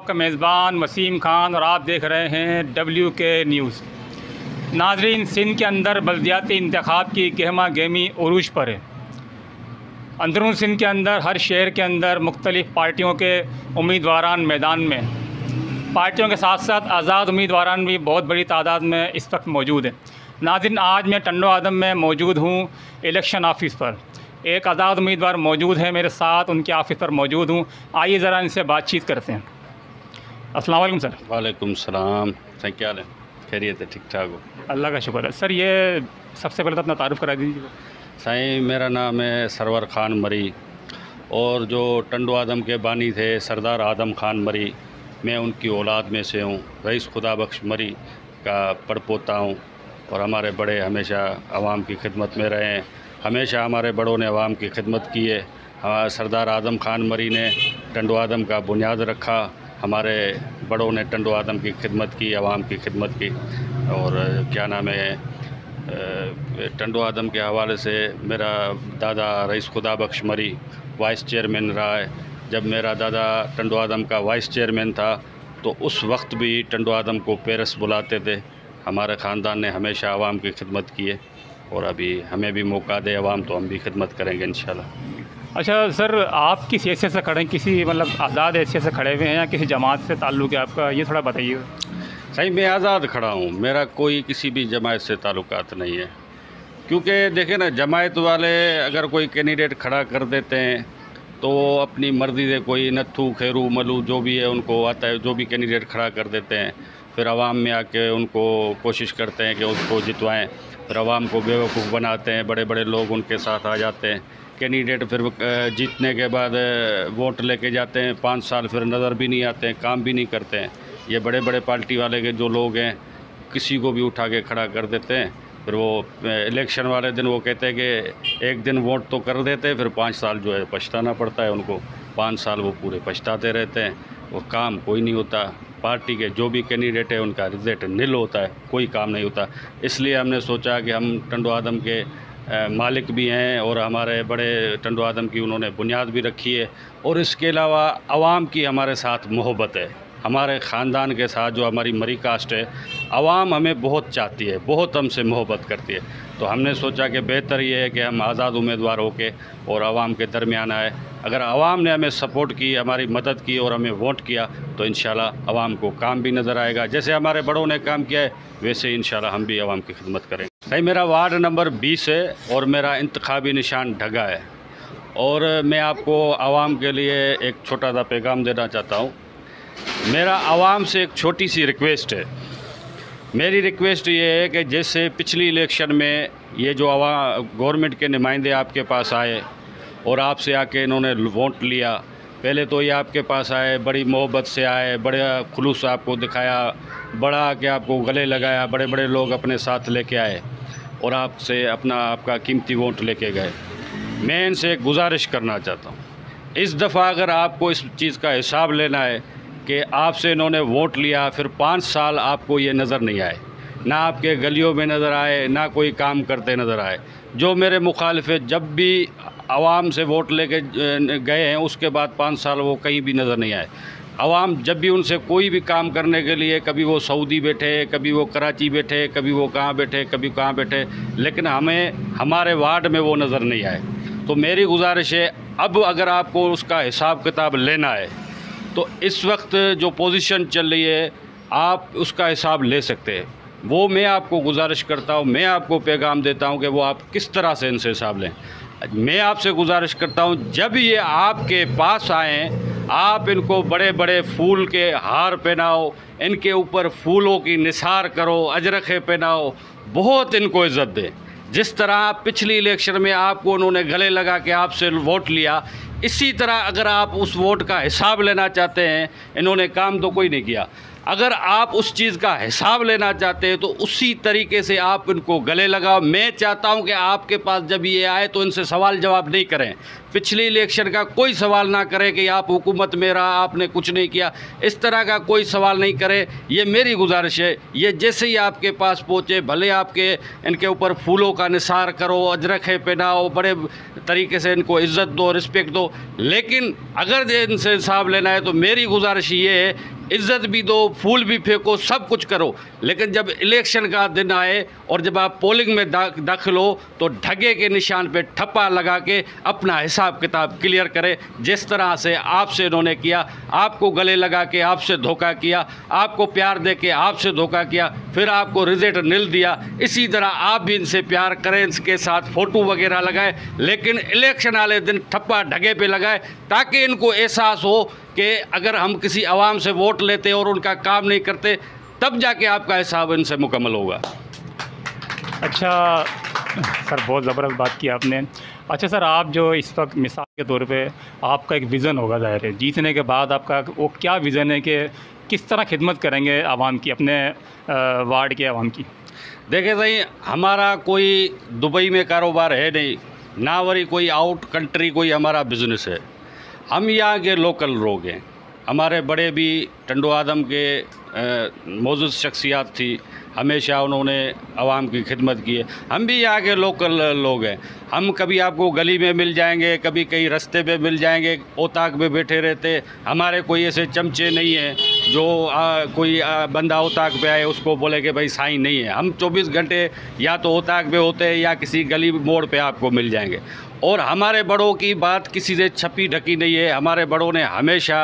का मेज़बान वसीम खान और आप देख रहे हैं WK न्यूज़। नाजरीन, सिंध के अंदर बल्दियाती इंतखाब की गहमा गहमी उरूज पर है। अंदरून सिंध के अंदर हर शहर के अंदर मुख्तलिफ़ पार्टियों के उम्मीदवारान मैदान में, पार्टियों के साथ साथ आज़ाद उम्मीदवारान भी बहुत बड़ी तादाद में इस वक्त मौजूद है। नाज़रीन, आज मैं टंडो आदम में मौजूद हूँ इलेक्शन ऑफिस पर। एक आज़ाद उम्मीदवार मौजूद है मेरे साथ, उनके ऑफिस पर मौजूद हूँ। आइए ज़रा इनसे बातचीत करते हैं। अस्सलाम वालेकुम सर। वालेकुम सलाम। क्या हाल है? खैरियत है? ठीक ठाक हो? अल्लाह का शुक्र है। सर, ये सबसे पहले तो अपना तारुफ करा दीजिए। साईं, मेरा नाम है सरवर ख़ान मरी और जो टंडो आदम के बानी थे सरदार आदम खान मरी, मैं उनकी औलाद में से हूँ। रईस खुदा बख्श मरी का पड़पोता हूँ और हमारे बड़े हमेशा आवाम की खिदमत में रहे हैं। हमेशा हमारे बड़ों ने आवाम की खिदमत की है। सरदार आदम खान मरी ने टंडो आदम का बुनियाद रखा। हमारे बड़ों ने टंडो आदम की खिदमत की, आवाम की खिदमत की। और क्या नाम है, टंडो आदम के हवाले से मेरा दादा रईस खुदा बख्श मरी वाइस चेयरमैन रहा है। जब मेरा दादा टंडो आदम का वाइस चेयरमैन था तो उस वक्त भी टंडो आदम को पेरस बुलाते थे। हमारे ख़ानदान ने हमेशा आवाम की खिदमत की है और अभी हमें भी मौका दे आवाम तो हम भी खिदमत करेंगे इंशाल्लाह। अच्छा सर, आप किस हैसियत से खड़े हैं? किसी आज़ाद हैसियत से खड़े हुए हैं या किसी जमात से ताल्लुक़ है आपका? ये थोड़ा बताइए। सही, मैं आज़ाद खड़ा हूँ। मेरा कोई किसी भी जमात से ताल्लुकात नहीं है, क्योंकि देखें ना, जमात वाले अगर कोई कैंडिडेट खड़ा कर देते हैं तो वो अपनी मर्ज़ी से कोई नत्थू खैरू मलू जो भी है उनको आता है, जो भी कैंडिडेट खड़ा कर देते हैं, फिर आवाम में आके उनको कोशिश करते हैं कि उसको जितवाएं। फिर आवाम को बेवकूफ़ बनाते हैं, बड़े बड़े लोग उनके साथ आ जाते हैं। कैंडिडेट फिर जीतने के बाद वोट लेके जाते हैं, 5 साल फिर नज़र भी नहीं आते हैं, काम भी नहीं करते हैं। ये बड़े बड़े पार्टी वाले के जो लोग हैं, किसी को भी उठा के खड़ा कर देते हैं। फिर वो इलेक्शन वाले दिन वो कहते हैं कि एक दिन वोट तो कर देते हैं, फिर 5 साल जो है पछताना पड़ता है उनको। 5 साल वो पूरे पछताते रहते हैं और काम कोई नहीं होता। पार्टी के जो भी कैंडिडेट है उनका रिजल्ट निल होता है, कोई काम नहीं होता। इसलिए हमने सोचा कि हम टंडो आदम के मालिक भी हैं और हमारे बड़े टंडो आदम की उन्होंने बुनियाद भी रखी है और इसके अलावा आवाम की हमारे साथ मोहब्बत है। हमारे ख़ानदान के साथ जो हमारी मरी कास्ट है, आवाम हमें बहुत चाहती है, बहुत हमसे मोहब्बत करती है। तो हमने सोचा कि बेहतर ये है कि हम आज़ाद उम्मीदवार होके और आवाम के दरमियान आए। अगर आवाम ने हमें सपोर्ट की, हमारी मदद की और हमें वोट किया तो इंशाल्लाह आवाम को काम भी नज़र आएगा। जैसे हमारे बड़ों ने काम किया है वैसे ही इंशाल्लाह हम भी आवाम की खिदमत करेंगे। सही, मेरा वार्ड नंबर 20 है और मेरा इंतखाबी निशान ढगा है। और मैं आपको आवाम के लिए एक छोटा सा पैगाम देना चाहता हूँ। मेरा आवाम से एक छोटी सी रिक्वेस्ट है। मेरी रिक्वेस्ट ये है कि जैसे पिछली इलेक्शन में ये जो गवर्नमेंट के नुमाइंदे आपके पास आए और आपसे आके इन्होंने वोट लिया, पहले तो ये आपके पास आए, बड़ी मोहब्बत से आए, बड़े खुलूस आपको दिखाया, बड़ा के आपको गले लगाया, बड़े बड़े लोग अपने साथ लेके आए और आपसे आपका कीमती वोट लेके गए। मैं इनसे एक गुजारिश करना चाहता हूँ, इस दफ़ा अगर आपको इस चीज़ का हिसाब लेना है कि आपसे इन्होंने वोट लिया, फिर 5 साल आपको ये नज़र नहीं आए, ना आपके गलियों में नज़र आए, ना कोई काम करते नज़र आए। जो मेरे मुखालिफ जब भी आवाम से वोट लेके गए हैं उसके बाद 5 साल वो कहीं भी नज़र नहीं आए। आवाम जब भी उनसे कोई भी काम करने के लिए, कभी वो सऊदी बैठे, कभी वो कराची बैठे, कभी वो कहाँ बैठे, कभी कहाँ बैठे, लेकिन हमें हमारे वार्ड में वो नज़र नहीं आए। तो मेरी गुजारिश है, अब अगर आपको उसका हिसाब किताब लेना है तो इस वक्त जो पोजीशन चल रही है आप उसका हिसाब ले सकते हैं। वो मैं आपको गुजारिश करता हूँ, मैं आपको पैगाम देता हूँ कि वो आप किस तरह से इनसे हिसाब लें। मैं आपसे गुजारिश करता हूँ, जब ये आपके पास आएँ आप इनको बड़े बड़े फूल के हार पहनाओ, इनके ऊपर फूलों की निसार करो, अजरखे पहनाओ, बहुत इनको इज़्ज़त दें। जिस तरह पिछली इलेक्शन में आपको उन्होंने गले लगा के आपसे वोट लिया, इसी तरह अगर आप उस वोट का हिसाब लेना चाहते हैं, इन्होंने काम तो कोई नहीं किया, अगर आप उस चीज़ का हिसाब लेना चाहते हैं तो उसी तरीके से आप इनको गले लगाओ। मैं चाहता हूं कि आपके पास जब ये आए तो इनसे सवाल जवाब नहीं करें, पिछले इलेक्शन का कोई सवाल ना करे कि आप हुकूमत में रहा, आपने कुछ नहीं किया, इस तरह का कोई सवाल नहीं करे। ये मेरी गुजारिश है। ये जैसे ही आपके पास पहुँचे, भले आपके इनके ऊपर फूलों का निसार करो, अजरखें पहनाओ, बड़े तरीके से इनको इज़्ज़त दो, रिस्पेक्ट दो, लेकिन अगर इनसे हिसाब लेना है तो मेरी गुजारिश ये है, इज़्ज़त भी दो, फूल भी फेंको, सब कुछ करो, लेकिन जब इलेक्शन का दिन आए और जब आप पोलिंग में दाखिल हो तो ढगे के निशान पे ठप्पा लगा के अपना हिसाब किताब क्लियर करें। जिस तरह से आपसे इन्होंने किया, आपको गले लगा के आपसे धोखा किया, आपको प्यार दे के आपसे धोखा किया, फिर आपको रिजल्ट निल दिया, इसी तरह आप भी इनसे प्यार करें, इनके साथ फ़ोटो वगैरह लगाएं, लेकिन इलेक्शन वाले दिन ठप्पा ढगे पे लगाएं, ताकि इनको एहसास हो कि अगर हम किसी आवाम से वोट लेते और उनका काम नहीं करते, तब जाके आपका हिसाब इनसे मुकम्मल होगा। अच्छा सर, बहुत ज़बरदस्त बात की आपने। अच्छा सर, आप जो इस वक्त मिसाल के तौर पे आपका एक विज़न होगा, ज़ाहिर है जीतने के बाद आपका वो क्या विज़न है कि किस तरह खिदमत करेंगे आवाम की, अपने वार्ड के आवाम की? देखिए सही, हमारा कोई दुबई में कारोबार है नहीं, ना वरी कोई आउट कंट्री कोई हमारा बिज़नेस है। हम यहाँ के लोकल लोग हैं। हमारे बड़े भी टंडो आदम के मौजूद शख्सियात थी, हमेशा उन्होंने आवाम की खिदमत की है। हम भी यहाँ के लोकल लोग हैं। हम कभी आपको गली में मिल जाएंगे, कभी कहीं रास्ते पे मिल जाएंगे, औताक में बैठे रहते। हमारे कोई ऐसे चमचे नहीं हैं जो कोई बंदा औताक पे आए उसको बोले कि भाई साईं नहीं है। हम 24 घंटे या तो औताक पे होते हैं या किसी गली मोड़ पे आपको मिल जाएंगे। और हमारे बड़ों की बात किसी से छपी ढकी नहीं है। हमारे बड़ों ने हमेशा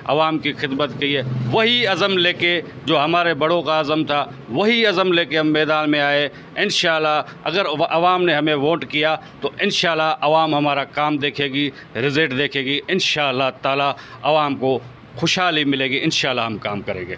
आवाम की खिदमत की है। वही अज़म लेके, जो हमारे बड़ों का अज़म था, वही अज़म लेके हम मैदान में आए। इंशाल्लाह अगर आवाम ने हमें वोट किया तो इंशाल्लाह आवाम हमारा काम देखेगी, रिज़ल्ट देखेगी। इंशाल्लाह ताला आवाम को खुशहाली मिलेगी। इंशाल्लाह हम काम करेंगे।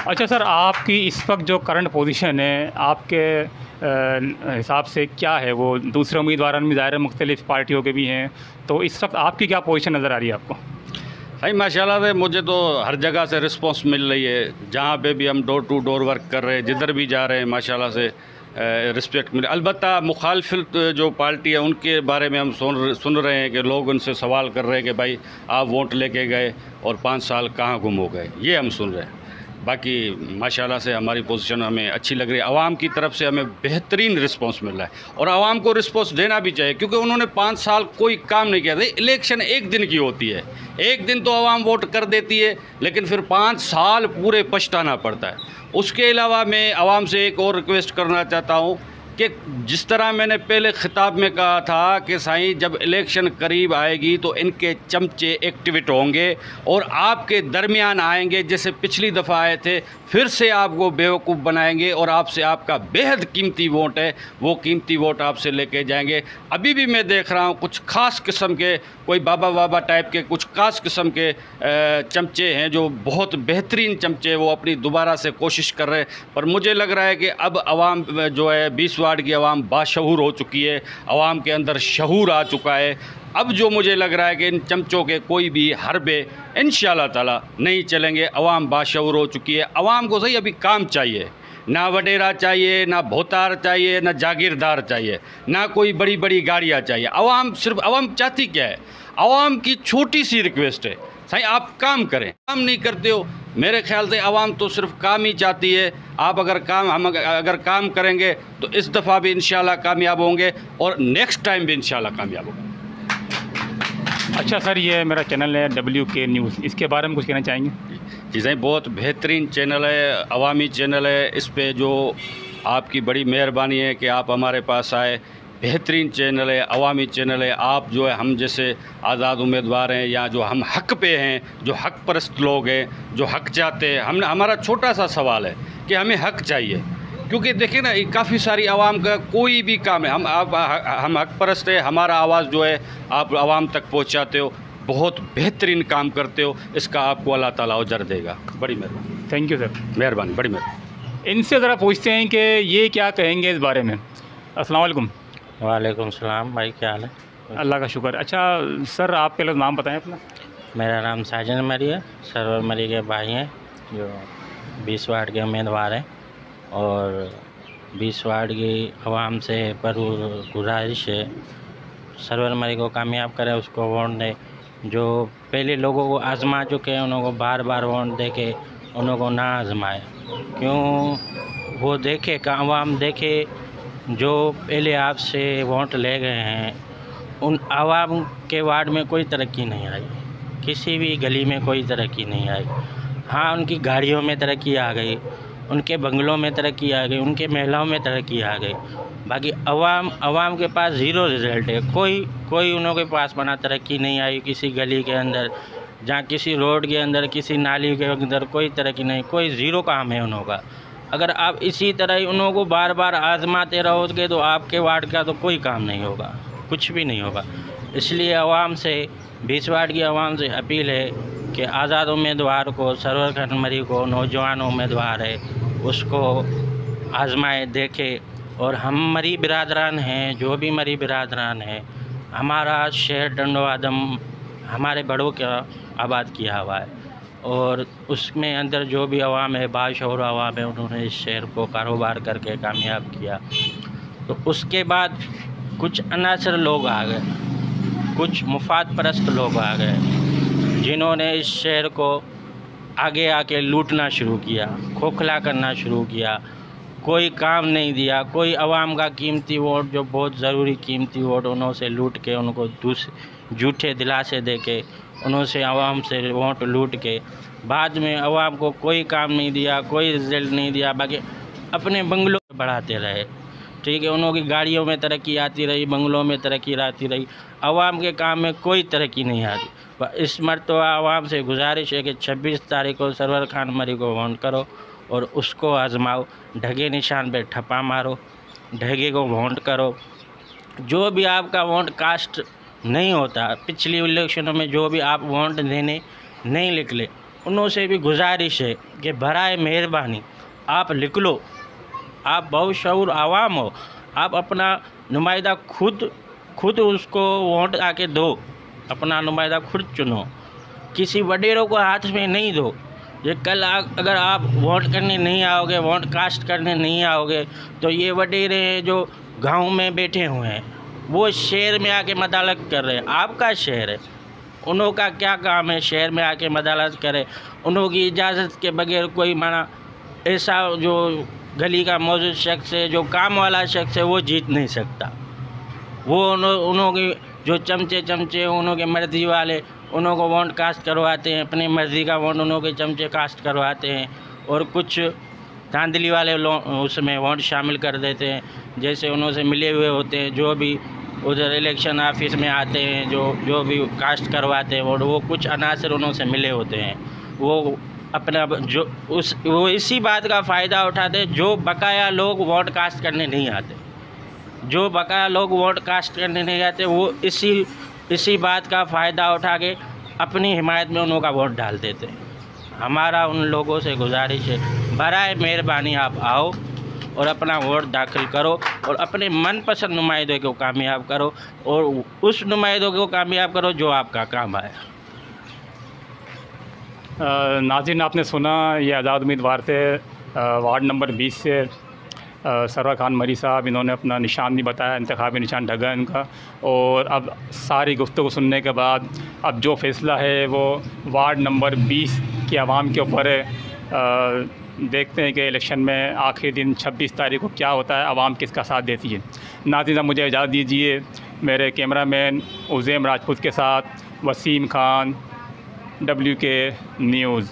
अच्छा सर, आपकी इस वक्त जो करंट पोजीशन है आपके हिसाब से क्या है? वो दूसरे उम्मीदवारों में ज़ाहिर मुख्तलिफ़ पार्टियों के भी हैं, तो इस वक्त आपकी क्या पोजीशन नज़र आ रही है आपको? भाई माशाल्लाह से मुझे तो हर जगह से रिस्पांस मिल रही है। जहाँ पे भी हम डोर टू डोर वर्क कर रहे हैं, जिधर भी जा रहे हैं माशाल्लाह से रिस्पेक्ट मिले। अलबत्ता मुखालिफ जो पार्टी है उनके बारे में हम सुन रहे हैं कि लोग उनसे सवाल कर रहे हैं कि भाई आप वोट लेके गए और 5 साल कहाँ गुम हो गए, ये हम सुन रहे हैं। बाकी माशाल्लाह से हमारी पोजीशन हमें अच्छी लग रही है। आवाम की तरफ से हमें बेहतरीन रिस्पांस मिल रहा है और आवाम को रिस्पांस देना भी चाहिए, क्योंकि उन्होंने 5 साल कोई काम नहीं किया था। इलेक्शन एक दिन की होती है, एक दिन तो आवाम वोट कर देती है, लेकिन फिर 5 साल पूरे पछताना पड़ता है। उसके अलावा मैं आवाम से एक और रिक्वेस्ट करना चाहता हूँ कि जिस तरह मैंने पहले ख़िताब में कहा था कि साईं जब इलेक्शन करीब आएगी तो इनके चमचे एक्टिवेट होंगे और आपके दरमियान आएंगे, जैसे पिछली दफ़ा आए थे, फिर से आपको बेवकूफ़ बनाएंगे और आपसे आपका बेहद कीमती वोट है, वो कीमती वोट आपसे लेके जाएंगे। अभी भी मैं देख रहा हूँ कुछ ख़ास किस्म के, कोई बाबा बाबा टाइप के कुछ ख़ास किस्म के चमचे हैं जो बहुत बेहतरीन चमचे, वो अपनी दोबारा से कोशिश कर रहे हैं। पर मुझे लग रहा है कि अब आवाम जो है 20 वार्ड की आवाम बाशऊर हो चुकी है, आवाम के अंदर शऊर आ चुका है। अब जो मुझे लग रहा है कि इन चमचों के कोई भी हरबे इंशाल्लाह ताला नहीं चलेंगे। आवाम बाशऊर हो चुकी है। आवाम को सही अभी काम चाहिए, ना वडेरा चाहिए, ना भोतार चाहिए, ना जागीरदार चाहिए, ना कोई बड़ी बड़ी गाड़ियाँ चाहिए। आवाम सिर्फ आवाम चाहती क्या है? आवाम की छोटी सी रिक्वेस्ट है, साईं आप काम करें। काम नहीं करते हो। मेरे ख्याल से आवाम तो सिर्फ काम ही चाहती है। आप अगर काम करेंगे तो इस दफ़ा भी इंशाल्लाह कामयाब होंगे और नेक्स्ट टाइम भी इंशाल्लाह कामयाब होंगे। अच्छा सर, ये मेरा चैनल है WK न्यूज़, इसके बारे में कुछ कहना चाहेंगे? जी सही, बहुत बेहतरीन चैनल है, अवामी चैनल है। इस पे जो आपकी बड़ी मेहरबानी है कि आप हमारे पास आए। बेहतरीन चैनल है, अवामी चैनल है। आप जो है हम जैसे आज़ाद उम्मीदवार हैं या जो हम हक़ पे हैं, जो हक़ परस्त लोग हैं, जो हक़ चाहते हैं, हमारा छोटा सा सवाल है कि हमें हक़ चाहिए। क्योंकि देखिए ना, काफ़ी सारी आवाम का कोई भी काम है, हम हक़ परस्त है, हमारा आवाज़ जो है आप आवाम तक पहुँचाते हो, बहुत बेहतरीन काम करते हो, इसका आपको अल्लाह ताला अजर देगा। बड़ी मेहरबानी। Thank you sir. मेहरबानी, बड़ी मेहरबानी। इनसे ज़रा पूछते हैं कि ये क्या कहेंगे इस बारे में। अस्सलाम वालेकुम। वालेकुम सलाम भाई, क्या हाल है? अल्लाह का शुक्र। अच्छा सर, आप पहले नाम बताएं अपना। मेरा नाम साजन मरी है, सरवर मरी के भाई हैं जो 20 वार्ड के उम्मीदवार हैं और 20 वार्ड की आवाम से पर गुजारिश है सरवर मरी को कामयाब करे, उसको वोट दे। जो पहले लोगों को आजमा चुके हैं उनको बार बार वोट दे के उनको ना आजमाए। क्यों वो देखे का आवाम देखे जो पहले आपसे वोट ले गए हैं उन आवाम के वार्ड में कोई तरक्की नहीं आई, किसी भी गली में कोई तरक्की नहीं आई। हाँ, उनकी गाड़ियों में तरक्की आ गई, उनके बंगलों में तरक्की आ गई, उनके महिलाओं में तरक्की आ गई। बाकी अवाम के पास ज़ीरो रिज़ल्ट है। कोई उनके पास बना तरक्की नहीं आई किसी गली के अंदर, जहाँ किसी रोड के अंदर, किसी नाली के अंदर कोई तरक्की नहीं, कोई ज़ीरो काम है उनका। अगर आप इसी तरह ही उनको बार बार आजमाते रहोगे तो आपके वार्ड का तो कोई काम नहीं होगा, कुछ भी नहीं होगा। इसलिए आवाम से 20 वार्ड की आवाम से अपील है कि आज़ाद उम्मीदवार को, सरवर खान मरी को, नौजवान उम्मीदवार है उसको आजमाए देखे। और हम मरी बिरादरान हैं, जो भी मरी बिरादरान है, हमारा शहर डंडोआदम हमारे बड़ों का आबाद किया हुआ है और उसमें अंदर जो भी आवाम है, बाशऊर आवाम है, उन्होंने इस शहर को कारोबार करके कामयाब किया। तो उसके बाद कुछ अनासर लोग आ गए, कुछ मुफाद परस्त लोग आ गए जिन्होंने इस शहर को आगे आके लूटना शुरू किया, खोखला करना शुरू किया, कोई काम नहीं दिया, कोई आवाम का कीमती वोट जो बहुत ज़रूरी कीमती वोट उन्होंने लूट के, उनको झूठे दिलासे दे के उन्होंने आवाम से वोट लूट के बाद में आवाम को कोई काम नहीं दिया, कोई रिजल्ट नहीं दिया, बाकी अपने बंगलों बढ़ाते रहे। ठीक है, उन्होंने गाड़ियों में तरक्की आती रही, बंगलों में तरक्की आती रही, आवाम के काम में कोई तरक्की नहीं आती। इस मरतबा आवाम से गुजारिश है कि 26 तारीख को सरवर खान मरी को वोट करो और उसको आजमाओ, ढगे निशान पे ठप्पा मारो, ढगे को वोट करो। जो भी आपका वोट कास्ट नहीं होता, पिछली इलेक्शनों में जो भी आप वोट देने नहीं निकले, उनसे भी गुजारिश है कि बराए मेहरबानी आप लिख लो। आप बहुत शऊर आवाम हो, आप अपना नुमाइंदा खुद उसको वोट आके दो, अपना नुमाइंदा खुद चुनो, किसी वडेरों को हाथ में नहीं दो। ये कल अगर आप वोट करने नहीं आओगे, वोट कास्ट करने नहीं आओगे, तो ये वडेरे जो गांव में बैठे हुए हैं वो शहर में आके मदालत कर रहे हैं। आपका शहर है, उन्हों का क्या काम है शहर में आके मदालत करे? उन्हों की इजाज़त के बगैर कोई माना ऐसा जो गली का मौजूद शख्स है, जो काम वाला शख्स है, वो जीत नहीं सकता। वो उन्हों की जो चमचे उन्हों के मर्जी वाले उन्हों को वोट कास्ट करवाते हैं, अपनी मर्ज़ी का वोट उन्हों के चमचे कास्ट करवाते हैं और कुछ धांधली वाले लोग उसमें वोट शामिल कर देते हैं, जैसे उन्हों से मिले हुए होते हैं। जो भी उधर इलेक्शन ऑफिस में आते हैं, जो भी कास्ट करवाते हैं वो कुछ अनासर उन्हों से मिले होते हैं। वो अपना वो इसी बात का फ़ायदा उठाते हैं, जो बकाया लोग वोट कास्ट करने नहीं आते, जो बकाया लोग वोट कास्ट करने नहीं आते, वो इसी बात का फ़ायदा उठा के अपनी हिमायत में उन्हों का वोट डाल देते हैं। हमारा उन लोगों से गुजारिश है, बराए मेहरबानी आप आओ और अपना वोट दाखिल करो और अपने मनपसंद नुमाइंदे को कामयाब करो और उस नुमाइंदों को कामयाब करो जो आपका काम आए। नाज़रीन, आपने सुना ये आज़ाद उम्मीदवार थे वार्ड नंबर 20 से सरवर खान मरी साहब। इन्होंने अपना निशान भी बताया, इंतखाबी निशान ढगा इनका। और अब सारी गुफ्तगू सुनने के बाद अब जो फ़ैसला है वो वार्ड नंबर 20 की आवाम के ऊपर है। देखते हैं कि इलेक्शन में आखिरी दिन 26 तारीख को क्या होता है, आवाम किसका साथ देती है। नाज़रीन, मुझे इजाज़त दीजिए, मेरे कैमरामैन उज़ैम राजपूत के साथ वसीम खान, WK न्यूज़।